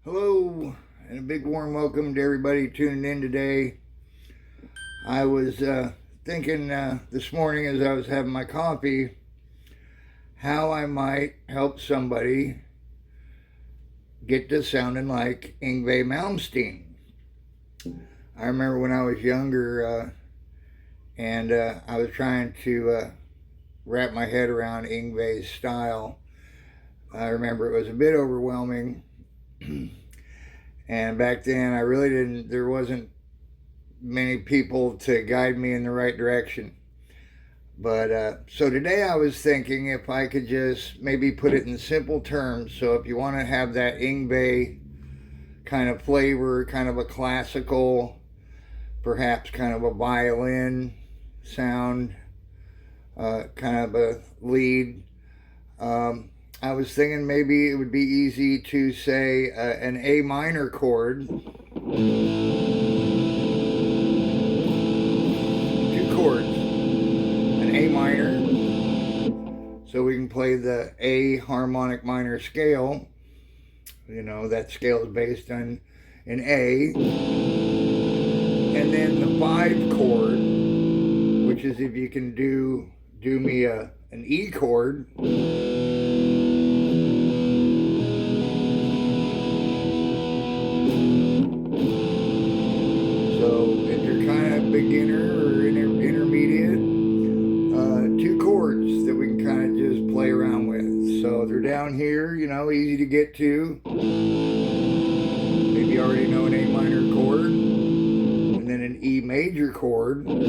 Hello, and a big warm welcome to everybody tuning in today. I was thinking this morning as I was having my coffee how I might help somebody get to sounding like Yngwie Malmsteen. I remember when I was younger and I was trying to wrap my head around Yngwie's style. I remember it was a bit overwhelming. And back then there wasn't many people to guide me in the right direction. But so today I was thinking if I could just maybe put it in simple terms. So if you want to have that Yngwie kind of flavor, kind of a classical, perhaps kind of a violin sound, kind of a lead, I was thinking maybe it would be easy to say an A minor chord, 2 chords, an A minor, so we can play the A harmonic minor scale. You know, that scale is based on an A, and then the 5 chord, which is if you can do me an E chord. Beginner or intermediate, 2 chords that we can kind of just play around with. So they're down here, you know, easy to get to. Maybe you already know an A minor chord, and then an E major chord, and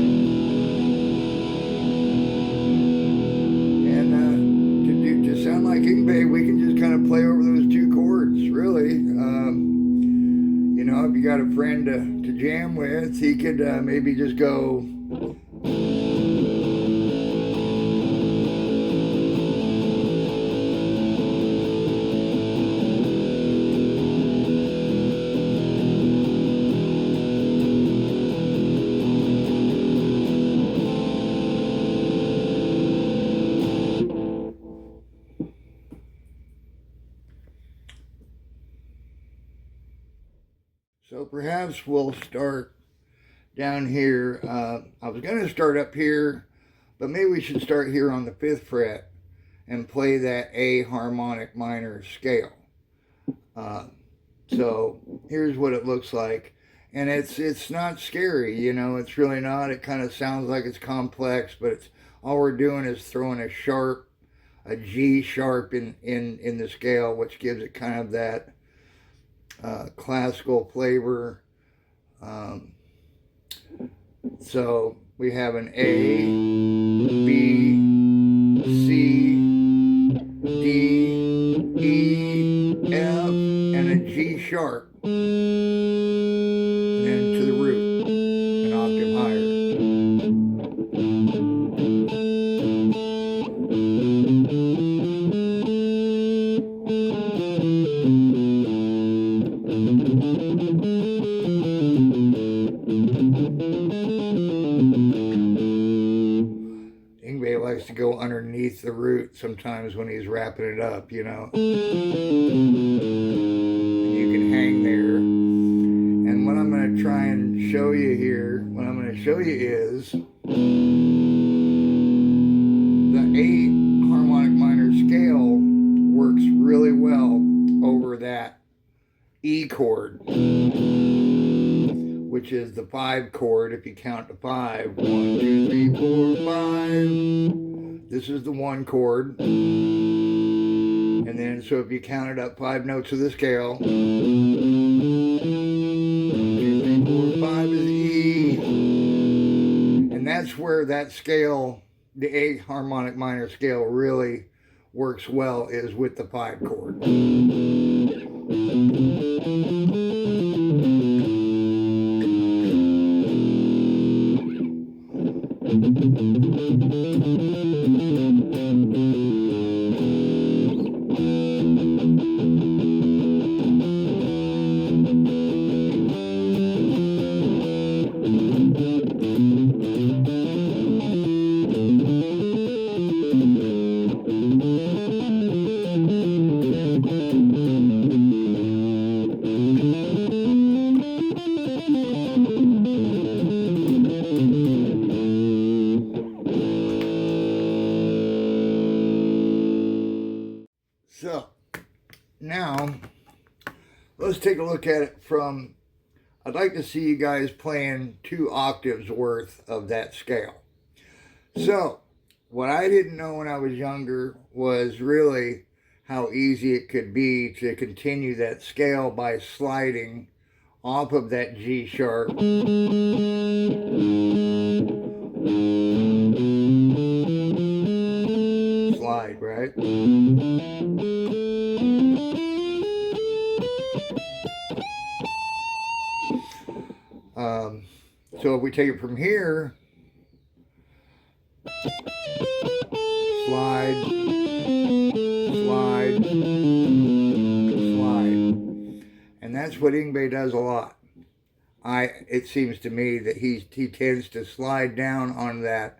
to sound like Yngwie, we can just kind of play over those 2 chords, really. You know, if you got a friend to jam with, he could maybe just go. So perhaps we'll start down here. I was going to start up here, but maybe we should start here on the 5th fret and play that A harmonic minor scale. So here's what it looks like. And it's not scary, you know, it's really not. It kind of sounds like it's complex, but all we're doing is throwing a G sharp in the scale, which gives it kind of that classical flavor. So we have an A, B, C, D, E, F, and a G sharp, and then to the root, an octave higher. Yngwie likes to go underneath the root sometimes when he's wrapping it up, you know. And you can hang there. And what I'm going to try and show you here, what I'm going to show you is the A harmonic minor scale works really well over that E chord, which is the 5 chord. If you count to 5, 1, 2, 3, 4, 5. This is the 1 chord. And then, so if you counted up 5 notes of the scale, 1, 2, 3, 4, 5 is E. And that's where that scale, the A harmonic minor scale, really works well, is with the 5 chord. let's take a look at it from, I'd like to see you guys playing 2 octaves worth of that scale. So, what I didn't know when I was younger was really how easy it could be to continue that scale by sliding off of that G sharp slide, right? So if we take it from here, slide, slide, slide. And that's what Yngwie does a lot. It seems to me that he tends to slide down on that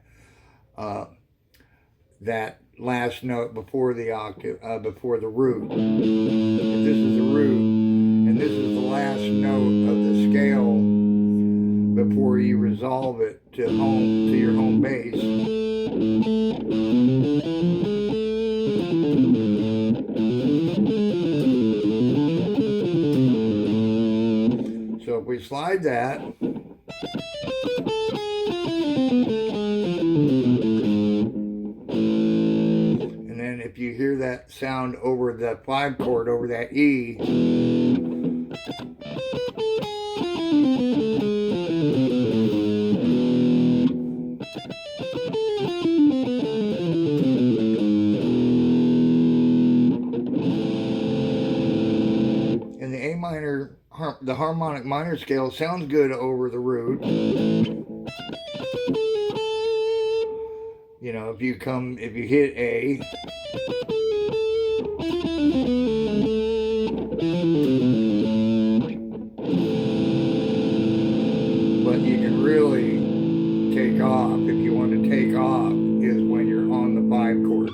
that last note before the octave, before the root. If this is the root, and this is the last note of the scale before you resolve it to your home base. So if we slide that, and then if you hear that sound over the 5 chord, over that E, and the A minor, the harmonic minor scale sounds good over the root. You know, if you hit A, but you can really take off, if you want to take off, is when you're on the 5 chord.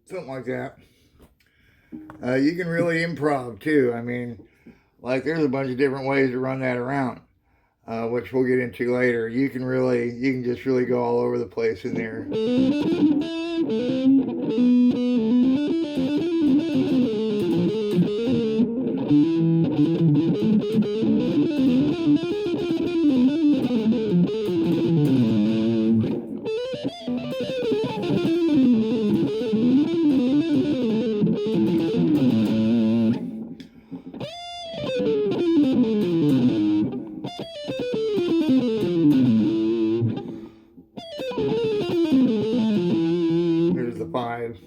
Something like that. You can really improv too. I mean, like there's a bunch of different ways to run that around, which we'll get into later. You can just really go all over the place in there. There's the 5.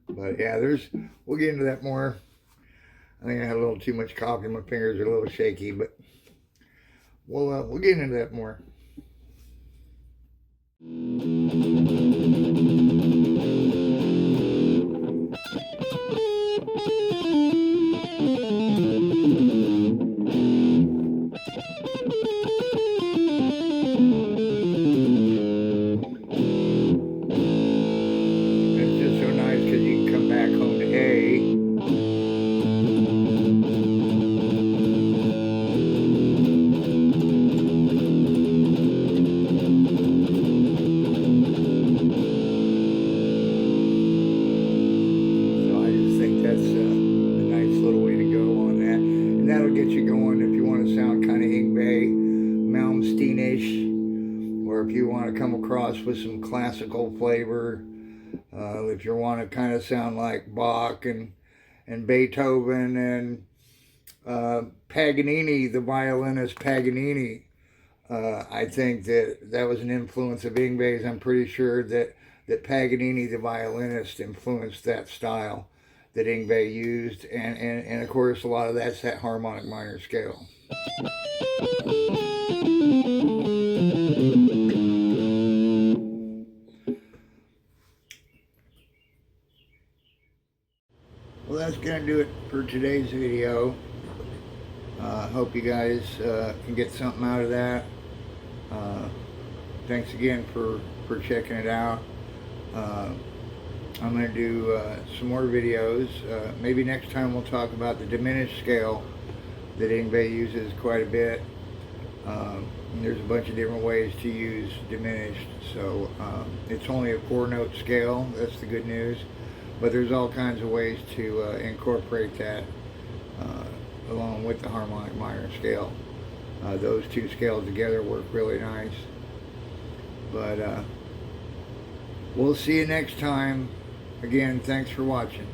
But yeah, we'll get into that more. I think I had a little too much coffee. My fingers are a little shaky, but we'll get into that more. It's just so nice because you can come back home to A. Get you going if you want to sound kind of Yngwie, Malmsteenish, or if you want to come across with some classical flavor, if you want to kind of sound like Bach and Beethoven and Paganini, the violinist Paganini. I think that was an influence of Yngwie's. I'm pretty sure that Paganini, the violinist, influenced that style that Yngwie used, and of course a lot of that's that harmonic minor scale. Well, that's going to do it for today's video. Hope you guys can get something out of that. Thanks again for checking it out. I'm going to do some more videos. Maybe next time we'll talk about the diminished scale that Yngwie uses quite a bit. There's a bunch of different ways to use diminished. So it's only a 4-note scale. That's the good news. But there's all kinds of ways to incorporate that along with the harmonic minor scale. Those two scales together work really nice. But we'll see you next time. Again, thanks for watching.